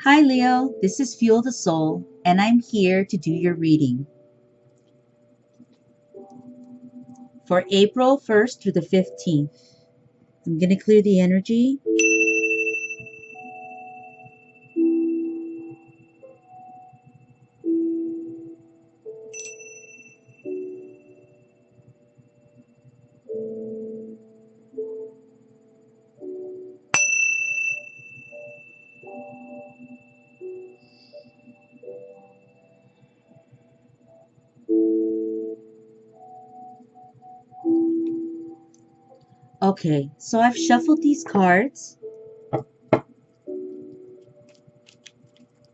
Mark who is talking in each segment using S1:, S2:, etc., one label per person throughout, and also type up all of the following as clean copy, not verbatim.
S1: Hi Leo, this is Fuel the Soul, and I'm here to do your reading for April 1st through the 15th. I'm going to clear the energy. Okay, so I've shuffled these cards,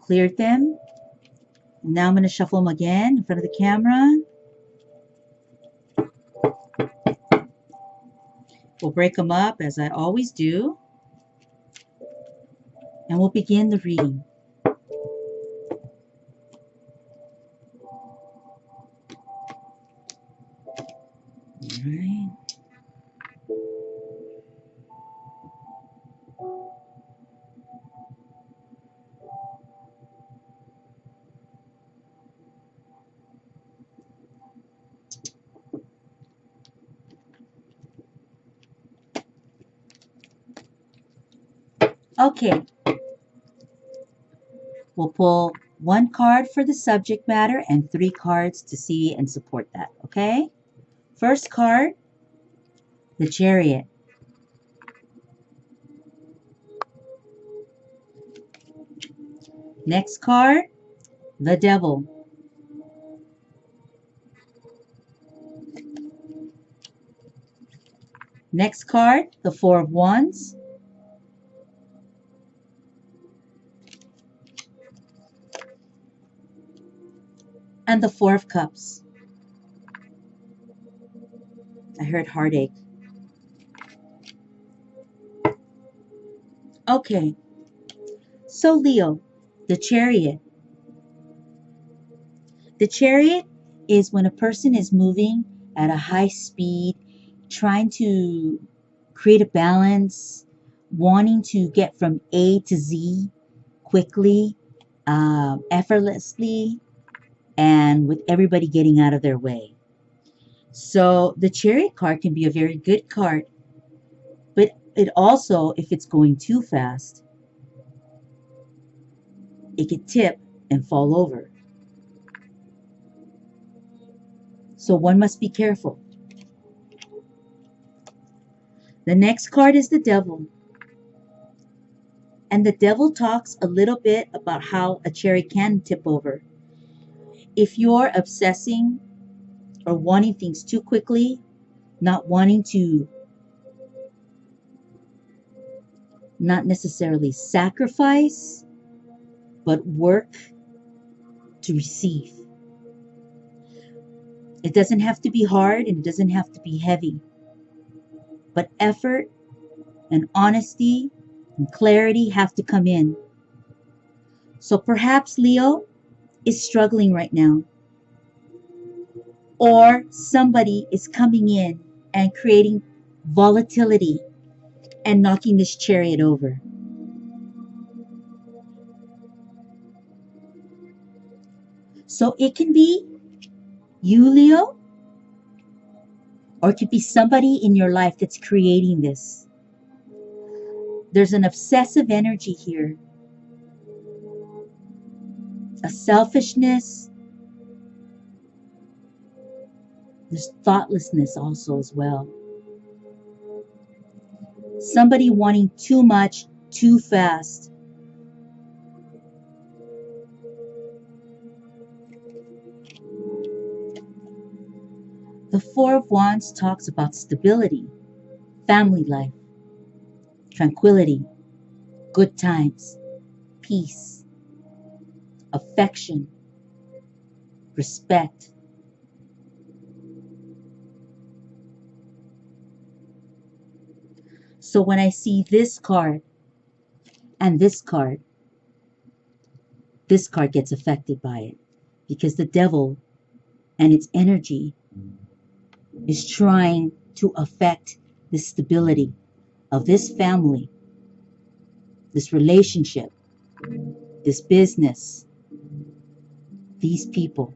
S1: cleared them. Now I'm going to shuffle them again in front of the camera. We'll break them up as I always do, and we'll begin the reading. All right. Okay, we'll pull one card for the subject matter and 3 cards to see and support that, okay? First card, the Chariot. Next card, the Devil. Next card, the Four of Wands. And the Four of Cups. I heard heartache. Okay, so Leo, the Chariot. The Chariot is when a person is moving at a high speed, trying to create a balance, wanting to get from A to Z quickly, effortlessly, and with everybody getting out of their way. So the Chariot card can be a very good card, but it also, if it's going too fast, it could tip and fall over. So one must be careful. The next card is the Devil. And the Devil talks a little bit about how a chariot can tip over. If you're obsessing or wanting things too quickly, not wanting to, not necessarily sacrifice, but work to receive. It doesn't have to be hard and it doesn't have to be heavy, but effort and honesty and clarity have to come in. So perhaps Leo is struggling right now, or somebody is coming in and creating volatility and knocking this chariot over. So it can be you, Leo, or it could be somebody in your life that's creating this. There's an obsessive energy here, a selfishness. There's thoughtlessness also as well. Somebody wanting too much, too fast. The Four of Wands talks about stability, family life, tranquility, good times, peace, affection, respect. So when I see this card and this card gets affected by it, because the Devil and its energy is trying to affect the stability of this family, this relationship, this business, these people.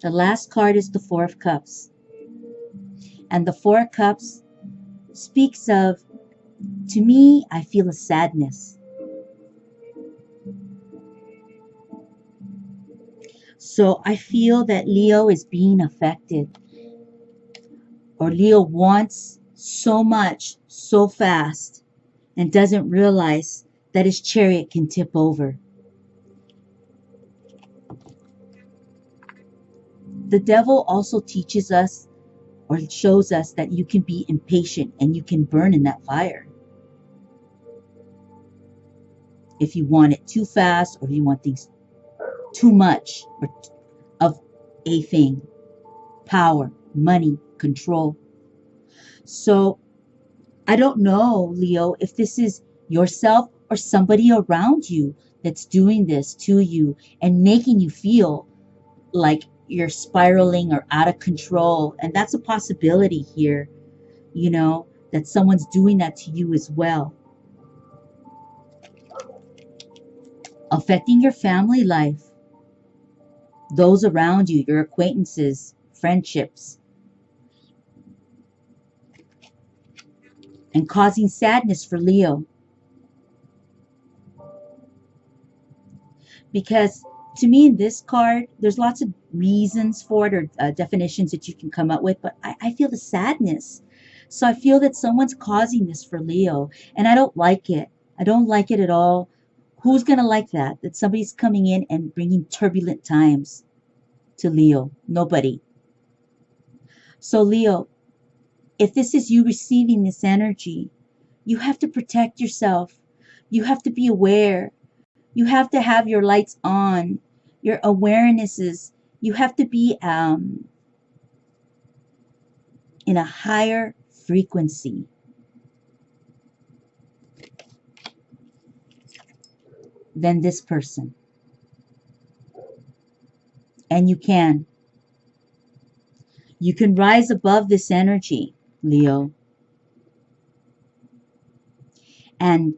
S1: The last card is the Four of Cups. And the Four of Cups speaks of, to me, I feel a sadness. So I feel that Leo is being affected, or Leo wants so much so fast and doesn't realize that his chariot can tip over. The devil also teaches us or shows us that you can be impatient and you can burn in that fire. If you want it too fast, or if you want things too much of a thing, power, money, control. So I don't know, Leo, if this is yourself or somebody around you that's doing this to you and making you feel like you're spiraling or out of control. And that's a possibility here, that someone's doing that to you as well. Affecting your family life, those around you, your acquaintances, friendships, and causing sadness for Leo. Because to me, in this card, there's lots of reasons for it, or definitions that you can come up with, but I feel the sadness. So I feel that someone's causing this for Leo, and I don't like it. I don't like it at all. Who's going to like that? That somebody's coming in and bringing turbulent times to Leo? Nobody. So Leo, if this is you receiving this energy, you have to protect yourself. You have to be aware. You have to have your lights on, your awarenesses. You have to be in a higher frequency. Than this person. And you can. You can rise above this energy, Leo. And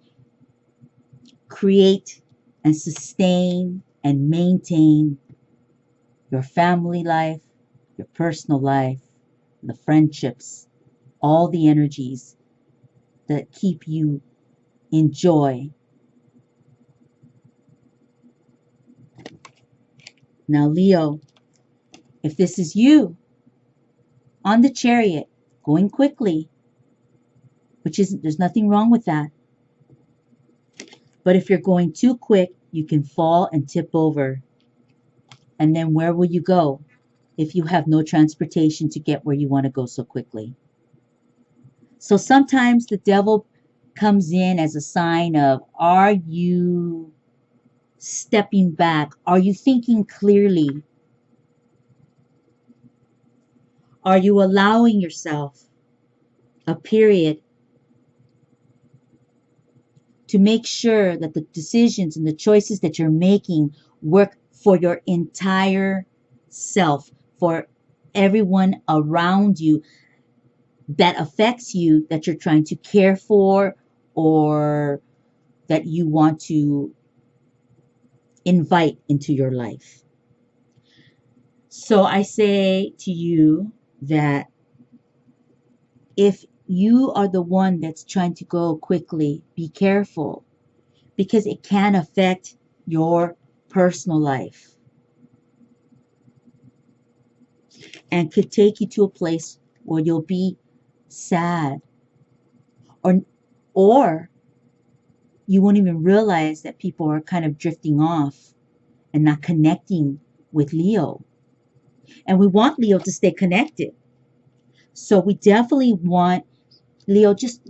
S1: create and sustain and maintain your family life, your personal life, the friendships, all the energies that keep you in joy. Now, Leo, if this is you on the chariot, going quickly, there's nothing wrong with that. But if you're going too quick, you can fall and tip over. And then where will you go if you have no transportation to get where you want to go so quickly? So sometimes the devil comes in as a sign of, are you stepping back? Are you thinking clearly? Are you allowing yourself a period to make sure that the decisions and the choices that you're making work for your entire self, for everyone around you that affects you, that you're trying to care for, or that you want to invite into your life? So I say to you that if you are the one that's trying to go quickly, be careful, because it can affect your personal life and could take you to a place where you'll be sad, or you won't even realize that people are kind of drifting off and not connecting with Leo. And we want Leo to stay connected. So we definitely want Leo, just,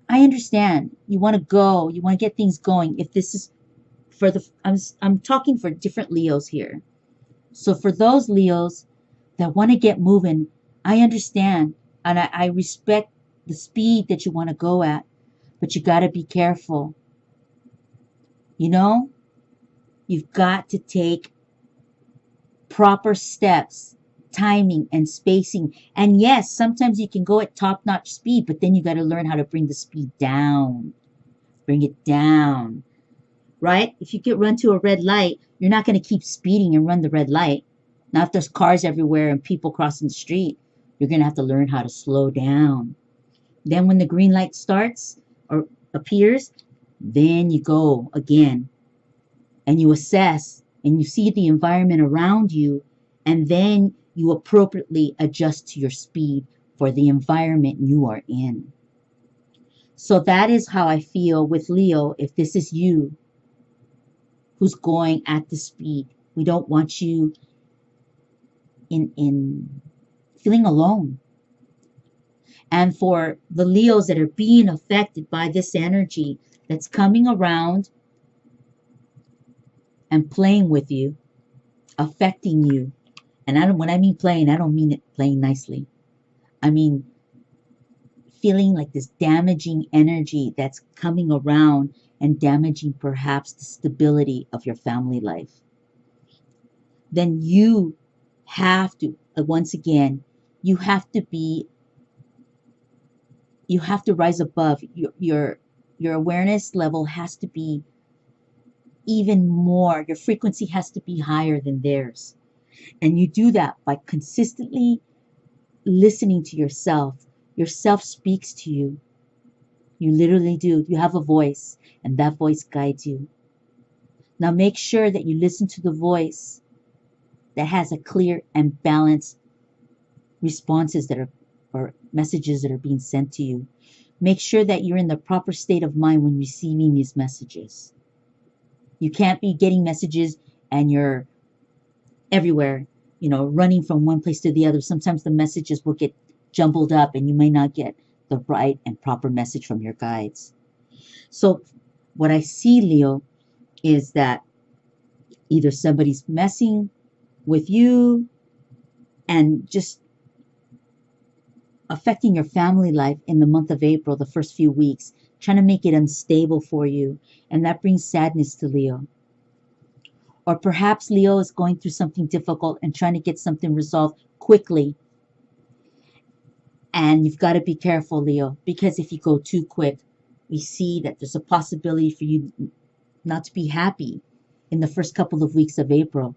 S1: I understand you want to go, you want to get things going. If this is for I'm talking for different Leos here. So for those Leos that want to get moving, I understand. And I respect the speed that you want to go at, but you got to be careful. You've got to take proper steps timing and spacing. And yes, sometimes you can go at top-notch speed, but then you got to learn how to bring the speed down. Bring it down, right? If you get run to a red light, you're not going to keep speeding and run the red light. Now, if there's cars everywhere and people crossing the street, you're going to have to learn how to slow down. Then when the green light starts or appears, then you go again and you assess and you see the environment around you, and then you appropriately adjust to your speed for the environment you are in. So that is how I feel with Leo. If this is you who's going at the speed, we don't want you in feeling alone. And for the Leos that are being affected by this energy that's coming around and playing with you, affecting you. And when I mean playing, I don't mean it playing nicely. I mean feeling like this damaging energy that's coming around and damaging perhaps the stability of your family life. Then you have to, once again, you have to rise above. Your awareness level has to be even more. Your frequency has to be higher than theirs. And you do that by consistently listening to yourself. Yourself speaks to you. You literally do. You have a voice, and that voice guides you. Now make sure that you listen to the voice that has a clear and balanced responses that are, or messages that are being sent to you. Make sure that you're in the proper state of mind when receiving these messages. You can't be getting messages and you're everywhere, running from one place to the other. Sometimes the messages will get jumbled up and you may not get the right and proper message from your guides. So what I see, Leo, is that either somebody's messing with you and just affecting your family life in the month of April, the first few weeks, trying to make it unstable for you. And that brings sadness to Leo. Or perhaps Leo is going through something difficult and trying to get something resolved quickly. And you've got to be careful, Leo, because if you go too quick, we see that there's a possibility for you not to be happy in the first couple of weeks of April.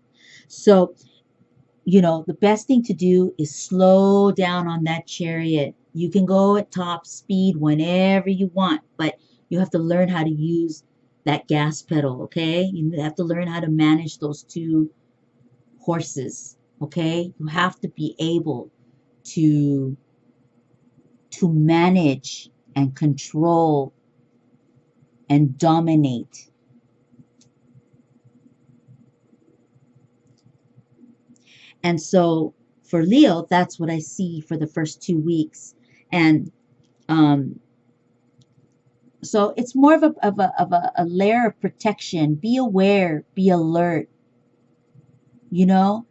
S1: So, the best thing to do is slow down on that chariot. You can go at top speed whenever you want, but you have to learn how to use that gas pedal, okay? You have to learn how to manage those two horses, okay? You have to be able to manage and control and dominate. And so for Leo, that's what I see for the first 2 weeks. And so it's more of a layer of protection. Be aware, be alert, and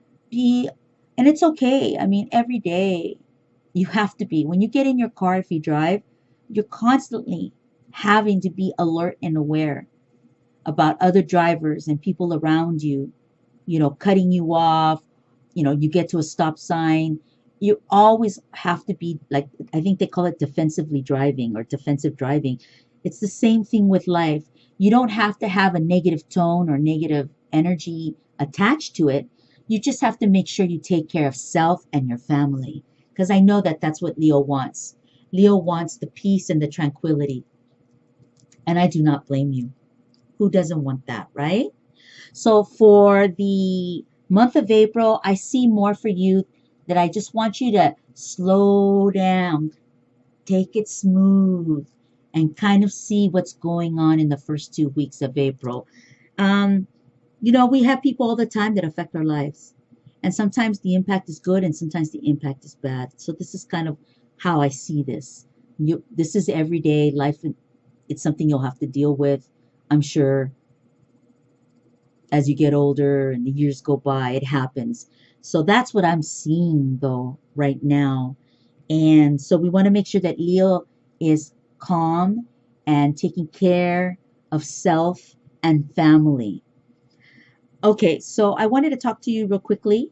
S1: it's okay. I mean, every day you have to be. When you get in your car, if you drive, you're constantly having to be alert and aware about other drivers and people around you, cutting you off. You get to a stop sign. You always have to be, like, I think they call it defensively driving or defensive driving. It's the same thing with life. You don't have to have a negative tone or negative energy attached to it. You just have to make sure you take care of self and your family. Because I know that that's what Leo wants. Leo wants the peace and the tranquility. And I do not blame you. Who doesn't want that, right? So for the month of April, I see more for you that I just want you to slow down, take it smooth, and kind of see what's going on in the first 2 weeks of April. We have people all the time that affect our lives. And sometimes the impact is good and sometimes the impact is bad. So this is kind of how I see this. This is everyday life. It's something you'll have to deal with, I'm sure. As you get older and the years go by, it happens. So that's what I'm seeing, though, right now. And so we want to make sure that Leo is calm and taking care of self and family. Okay, so I wanted to talk to you real quickly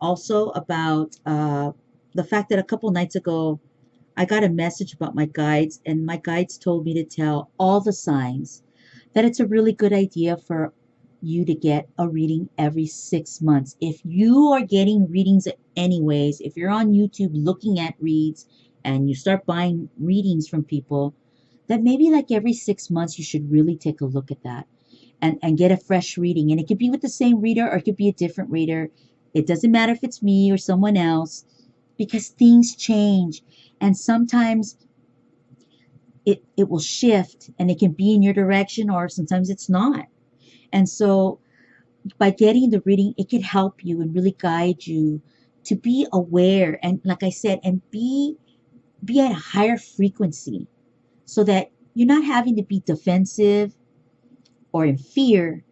S1: also about the fact that a couple nights ago I got a message about my guides, and my guides told me to tell all the signs that it's a really good idea for you to get a reading every 6 months. If you are getting readings anyways, if you're on YouTube looking at reads and you start buying readings from people, that maybe like every 6 months you should really take a look at that and get a fresh reading. And it could be with the same reader or it could be a different reader. It doesn't matter if it's me or someone else because things change. And sometimes it will shift and it can be in your direction or sometimes it's not. And so by getting the reading, it could help you and really guide you to be aware and like I said, and be at a higher frequency so that you're not having to be defensive or in fear,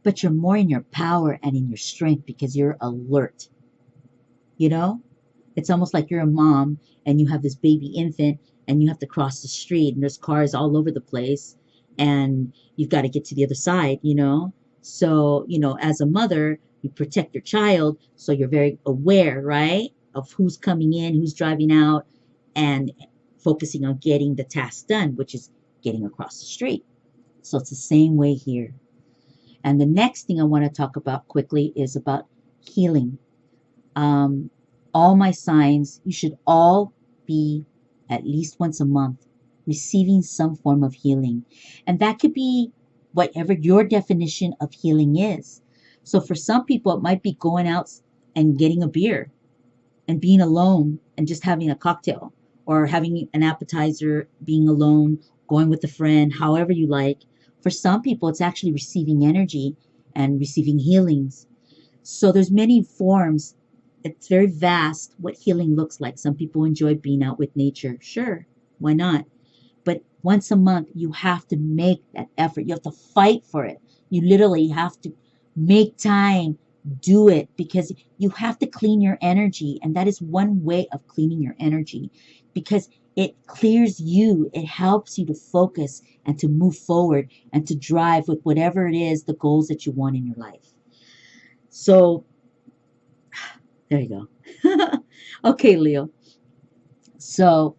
S1: but you're more in your power and in your strength because you're alert. You know? It's almost like you're a mom and you have this baby infant and you have to cross the street and there's cars all over the place and you've got to get to the other side. So, as a mother, you protect your child, so you're very aware, right? Of who's coming in, who's driving out, and focusing on getting the task done, which is getting across the street. So it's the same way here. And the next thing I want to talk about quickly is about healing. Um, all my signs, you should all be at least once a month receiving some form of healing. And that could be whatever your definition of healing is. So for some people, it might be going out and getting a beer and being alone and just having a cocktail or having an appetizer, being alone, going with a friend, however you like. For some people, it's actually receiving energy and receiving healings. So there's many forms. It's very vast what healing looks like. Some people enjoy being out with nature. Sure, why not? But once a month, you have to make that effort. You have to fight for it. You literally have to make time, do it, because you have to clean your energy. And that is one way of cleaning your energy because it clears you. It helps you to focus and to move forward and to drive with whatever it is, the goals that you want in your life. So there you go. Okay, Leo. So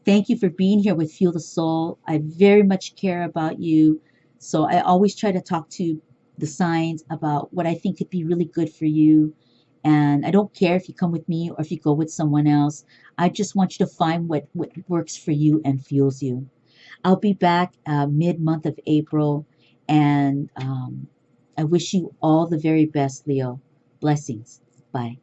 S1: thank you for being here with Fuel the Soul. I very much care about you. So I always try to talk to the signs about what I think could be really good for you. And I don't care if you come with me or if you go with someone else. I just want you to find what works for you and fuels you. I'll be back mid-month of April. And I wish you all the very best, Leo. Blessings. Bye.